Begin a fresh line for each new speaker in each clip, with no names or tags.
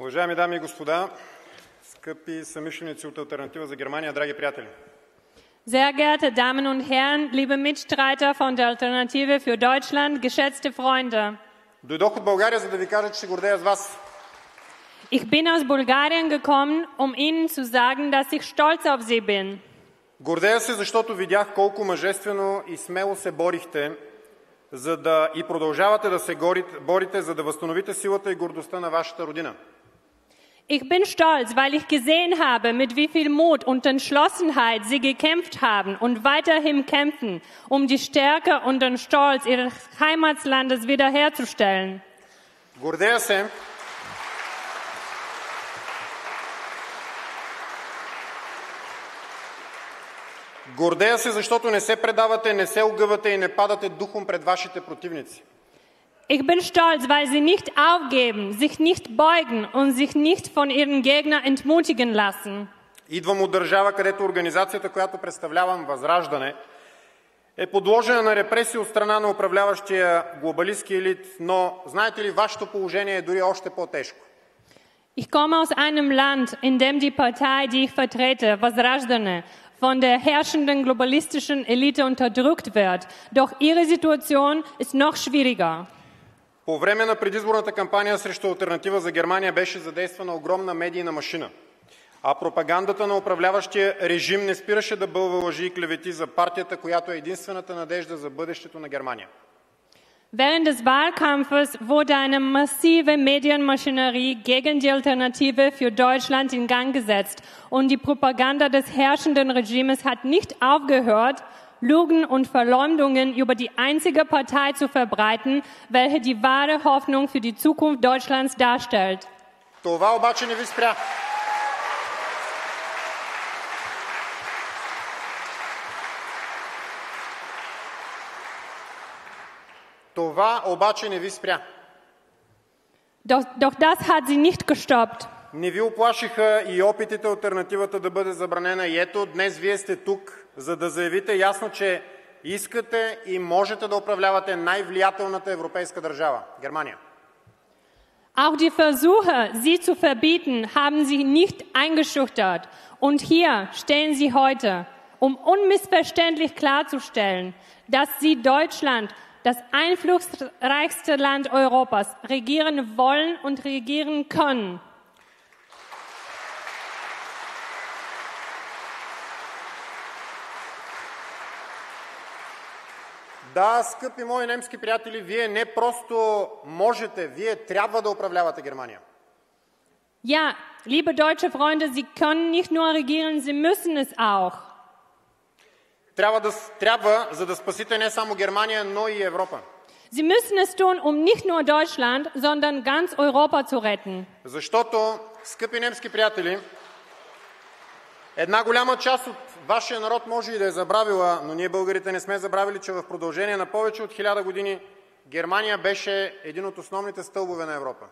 Уважаеми дами и господа, скъпи съмишленици от Алтернатива за Германия, драги приятели!
Sehr geehrte Damen und Herren, liebe Mitstreiter von der Alternative für Deutschland, geschätzte Freunde.
Дойдох от България, за да ви кажа, че се гордея с вас.
Ich bin aus Bulgarien gekommen, um Ihnen zu sagen, dass ich stolz auf Sie bin.
Гордея се, защото видях колко мъжествено и смело се борихте, и продължавате да се борите, за да възстановите силата и гордостта на вашата родина.
Ich bin stolz, weil ich gesehen habe, mit wie viel Mut und Entschlossenheit Sie gekämpft haben und weiterhin kämpfen, um die Stärke und den Stolz Ihres Heimatlandes wiederherzustellen.
Гордея се, защото не се предавате, не се огъвате и не падате духом пред вашите противници.
Ich bin stolz, weil sie nicht aufgeben, sich nicht beugen und sich nicht von ihren Gegnern entmutigen lassen.
Идвам от държава, където организацията, която представлявам, Възраждане, е подложена на репресии от страна на управляващия глобалистки елит, но знаете ли, вашето положение е дори още по-тежко.
Ich komme aus einem Land, in dem die Partei, die ich vertrete, Възраждане, von der herrschenden globalistischen Elite unterdrückt wird. Doch ihre Situation ist noch schwieriger.
По време на предизборната кампания срещу Алтернатива за Германия беше задействана огромна медийна машина, а пропагандата на управляващия режим не спираше да бълва лъжи и клевети за партията, която е единствената надежда за бъдещето на Германия.
Während des Wahlkampfes wurde eine massive Medienmaschinerie gegen die Alternative für Deutschland in Gang gesetzt und die Propaganda des herrschenden Regimes hat nicht aufgehört, Lügen und Verleumdungen über die einzige Partei zu verbreiten, welche die wahre Hoffnung für die Zukunft Deutschlands darstellt.
Това обаче не ви спря.
Doch das hat sie nicht gestoppt.
Не ви оплашиха и опитите алтернативата да бъде забранена. И ето, днес вие сте тук, за да заявите ясно, че искате и можете да управлявате най-влиятелната европейска държава – Германия.
Auch die Versuche, sie zu verbieten, haben sie nicht eingeschüchtert. Und hier stehen sie heute, um unmissverständlich klarzustellen, dass sie Deutschland, das einflussreichste Land Europas, regieren wollen und regieren können.
Да, скъпи мои немски приятели, вие не просто можете, вие трябва да управлявате Германия.
Ja, liebe deutsche Freunde, Sie können nicht nur regieren, Sie müssen es auch.
Трябва, за да спасите не само Германия, но и Европа.
Sie müssen es tun, um nicht nur Deutschland, sondern ganz Europa zu retten.
Защото, скъпи немски приятели, една голяма част от вашия народ може и да е забравила, но ние българите не сме забравили, че в продължение на повече от 1000 години Германия беше един от основните стълбове на Европа.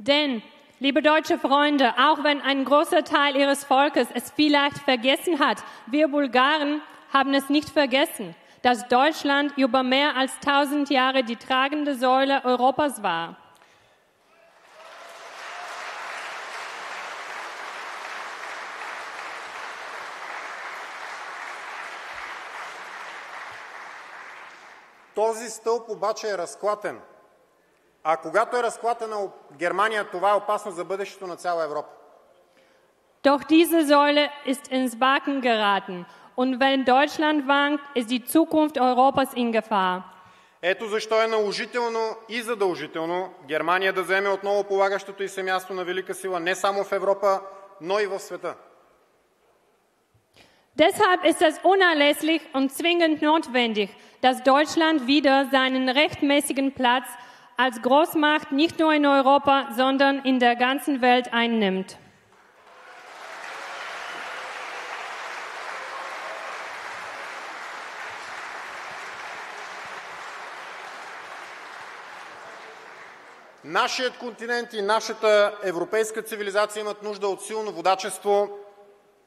Denn, liebe deutsche Freunde, auch wenn ein großer Teil ihres Volkes es vielleicht vergessen hat, wir Bulgaren haben es nicht vergessen, dass Deutschland über mehr als 1000 Jahre die tragende Säule Europas war.
Този стълб обаче е разклатен. А когато е разклатена Германия, това е опасно за бъдещето на цяла Европа.
Doch diese Säule ist ins Wanken geraten. Und wenn Deutschland wankt, ist die Zukunft Europas in Gefahr.
Ето защо е наложително и задължително Германия да заеме отново полагащото й се място на велика сила не само в Европа, но и в света.
Deshalb ist es unerlässlich und zwingend notwendig, dass Deutschland wieder seinen rechtmäßigen Platz als Großmacht nicht nur in Europa, sondern in der ganzen Welt einnimmt.
Нашият континент и нашата европейска цивилизация имат нужда от силно водачество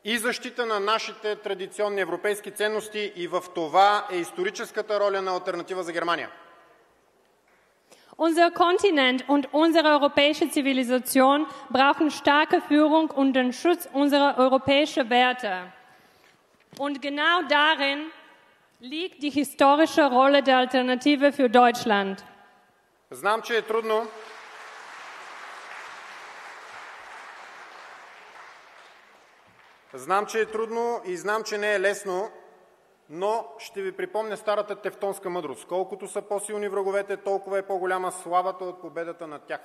и защита на нашите традиционни европейски ценности, и в това е историческата роля на Алтернатива за Германия.
Unser Kontinent und unsere europäische Zivilisation brauchen starke Führung und den Schutz unserer europäischen Werte. Und genau darin liegt die historische Rolle der Alternative für Deutschland.
Знам, че е трудно. Знам, че е трудно и знам, че не е лесно, но ще ви припомня старата тевтонска мъдрост. Колкото са по-силни враговете, толкова е по-голяма славата от победата над тях.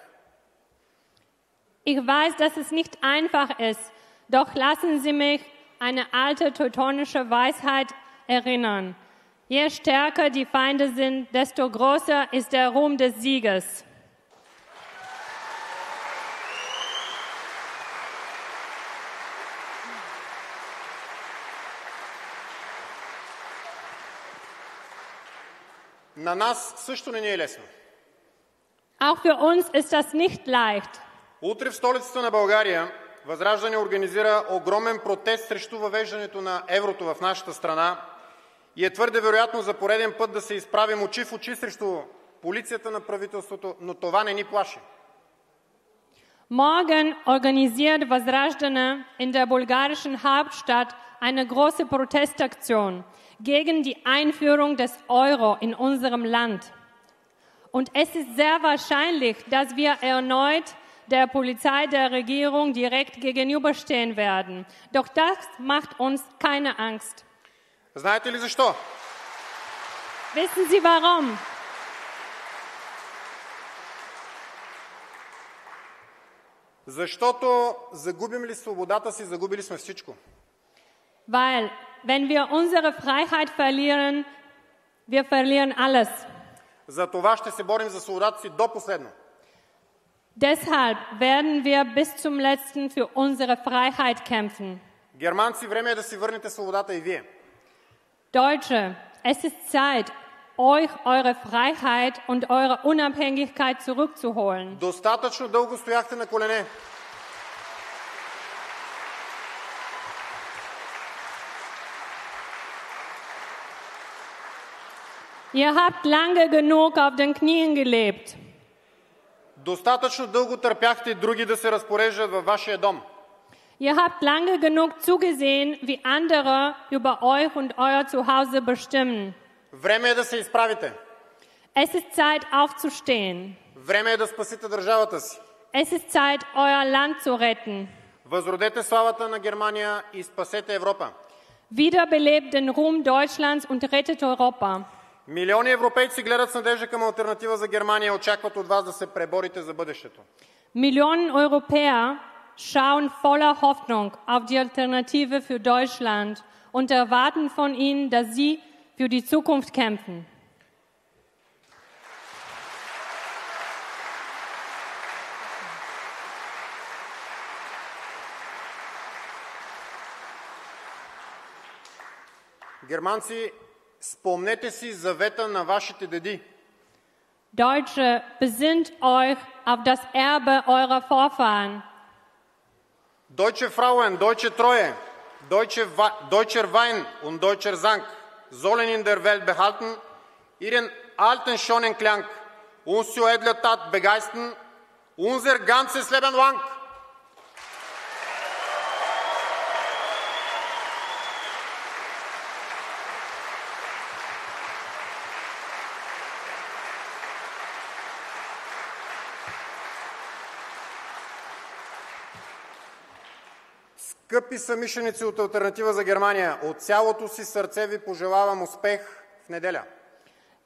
Ich weiß, dass es nicht einfach ist, doch lassen Sie mich eine alte teutonische Weisheit erinnern. Je stärker die Feinde sind, desto größer ist der Ruhm des Sieges.
На нас също не ни е лесно.
Auch für uns ist das nicht leicht.
Утре в столицата на България Възраждане организира огромен протест срещу въвеждането на еврото в нашата страна и е твърде вероятно за пореден път да се изправим очи в очи срещу полицията на правителството, но това не ни плаши.
Morgen organisiert Возрождане in der bulgarischen Hauptstadt eine große Protestaktion gegen die Einführung des Euro in unserem Land. Und es ist sehr wahrscheinlich, dass wir erneut der Polizei der Regierung direkt gegenüberstehen werden. Doch das macht uns keine Angst.
Знаете ли защо?
Wissen Sie warum?
Защото загубим ли свободата си, загубили сме всичко.
Weil, wenn wir unsere Freiheit verlieren, wir verlieren alles.
За това ще се борим за свободата си до последно.
Deshalb werden wir bis zum Letzten für unsere Freiheit kämpfen.
Германци, време е да си върнете свободата и вие.
Deutsche, es ist Zeit, euch eure Freiheit und eure Unabhängigkeit zurückzuholen.
Достатъчно дълго стояхте на колене.
Ihr habt lange genug auf den Knien gelebt.
Достатъчно дълго търпяхте други да се разпореждат във вашия дом.
Ihr habt lange genug zugesehen, wie andere über euch und euer Zuhause bestimmen.
Време е да се изправите.
Es ist Zeit, aufzustehen.
Време е да спасите държавата си.
Es ist Zeit, euer Land zu retten.
Възродете славата на Германия и спасете Европа.
Wiederbelebt den Ruhm Deutschlands und rettet Europa.
Милиони европейци гледат с надежда към алтернатива за Германия и очакват от вас да се преборите за бъдещето.
Millionen Europäer schauen voller Hoffnung auf die Alternative für Deutschland und erwarten von ihnen, dass sie für die Zukunft kämpfen.
Германци, спомнете си завета на вашите деди.
Deutsche, besinnt euch auf das Erbe eurer Vorfahren.
Deutsche Frauen, deutsche Treue, deutscher Wein und deutscher Sang sollen in der Welt behalten ihren alten schönen Klang, uns zu edler Tat begeistern, unser ganzes Leben lang. Скъпи съмишленици от Алтернатива за Германия, от цялото си сърце ви пожелавам успех в неделя.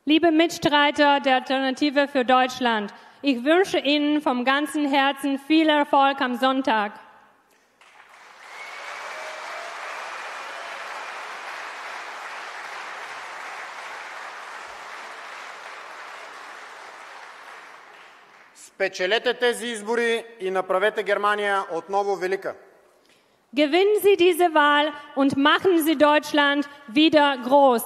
Liebe Mitstreiter der Alternative für Deutschland, ich wünsche Ihnen vom ganzen Herzen viel Erfolg am Sonntag.
Спечелете тези избори и направете Германия отново велика.
Gewinnen Sie diese Wahl und machen Sie Deutschland wieder groß.